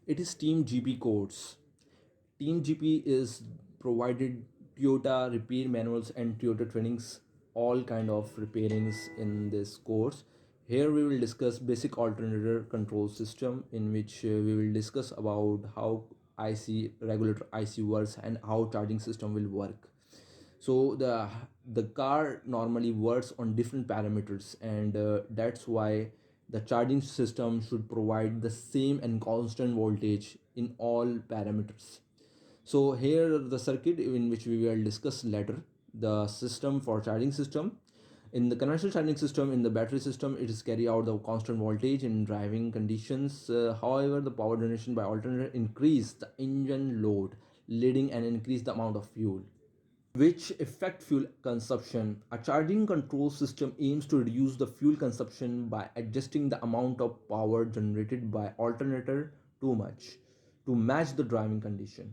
It is Team GP codes. Team GP is provided Toyota repair manuals and Toyota trainings, all kind of repairings in this course. Here we will discuss basic alternator control system, in which we will discuss about how IC regulator IC works and how charging system will work. So the car normally works on different parameters, and that's why the charging system should provide the same and constant voltage in all parameters. So here the circuit in which we will discuss later, the system for charging system. In the conventional charging system, in the battery system, it is carry out the constant voltage in driving conditions. However, the power generation by alternator increase the engine load, leading and increase the amount of fuel, which affect fuel consumption. A charging control system aims to reduce the fuel consumption by adjusting the amount of power generated by alternator too much to match the driving condition.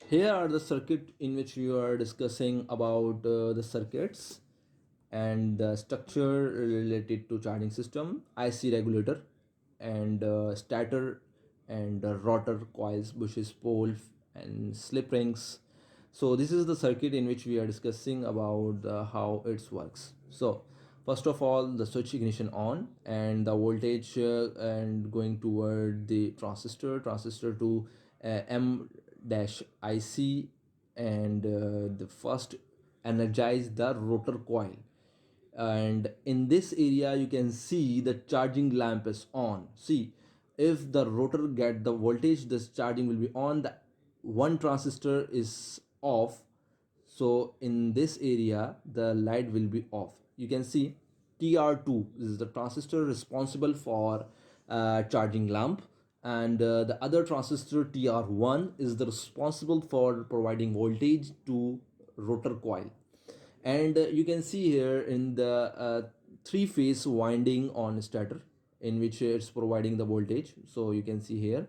Here are the circuit in which we are discussing about the circuits and the structure related to charging system, IC regulator, and stator and rotor coils, bushes, pole, and slip rings. So this is the circuit in which we are discussing about how it works. So first of all, the switch ignition on, and the voltage and going toward the transistor to M dash IC, and the first energize the rotor coil. And in this area you can see the charging lamp is on. See, if the rotor get the voltage, this charging will be on, the one transistor is off, so in this area the light will be off. You can see TR2 is the transistor responsible for charging lamp, and the other transistor TR1 is the responsible for providing voltage to rotor coil. And you can see here in the three phase winding on stator, in which it's providing the voltage. So you can see here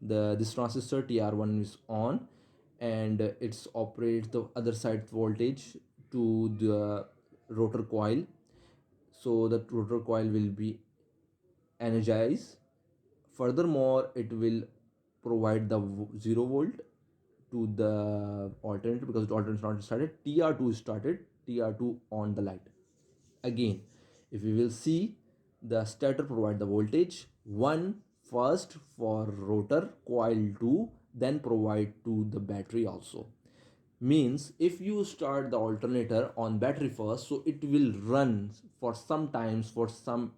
the this transistor TR1 is on, and it's operates the other side voltage to the rotor coil, so the rotor coil will be energized. Furthermore, it will provide the 0 volt to the alternator, because the alternator is not started. TR2 is started, TR2 on the light. Again, if we will see, the stator provide the voltage 1 first for rotor, coil 2 then provide to the battery also. Means if you start the alternator on battery first, so it will run for some times, for some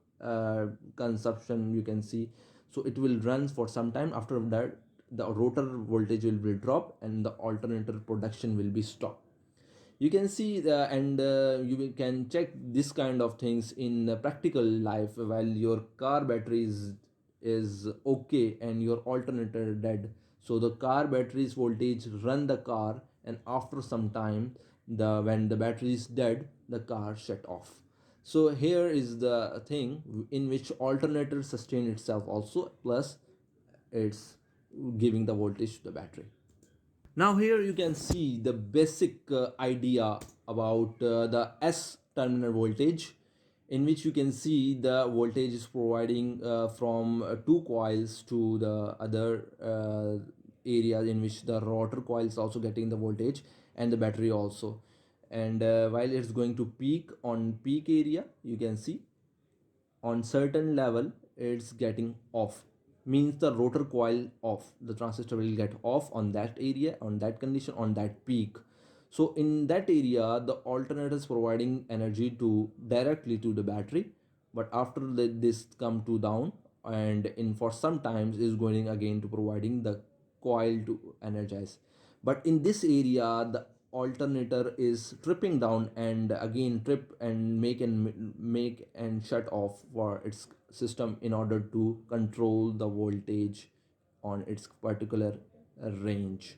consumption you can see. So it will run for some time. After that, the rotor voltage will be drop and the alternator production will be stopped. You can see the, and you can check this kind of things in practical life. While your car battery is okay and your alternator dead, so the car battery's voltage run the car, and after some time, the when the battery is dead, the car shut off. So here is the thing in which alternator sustain itself also, plus it's giving the voltage to the battery. Now here you can see the basic idea about the S terminal voltage, in which you can see the voltage is providing from two coils to the other area, in which the rotor coil is also getting the voltage, and the battery also. And while it's going to peak on peak area, you can see on certain level it's getting off. Means the rotor coil off, the transistor will get off on that area, on that condition, on that peak. So in that area the alternator is providing energy to directly to the battery, but after this come to down, and in for some times is going again to providing the coil to energize. But in this area the alternator is tripping down, and again trip and make and shut off for its system, in order to control the voltage on its particular range.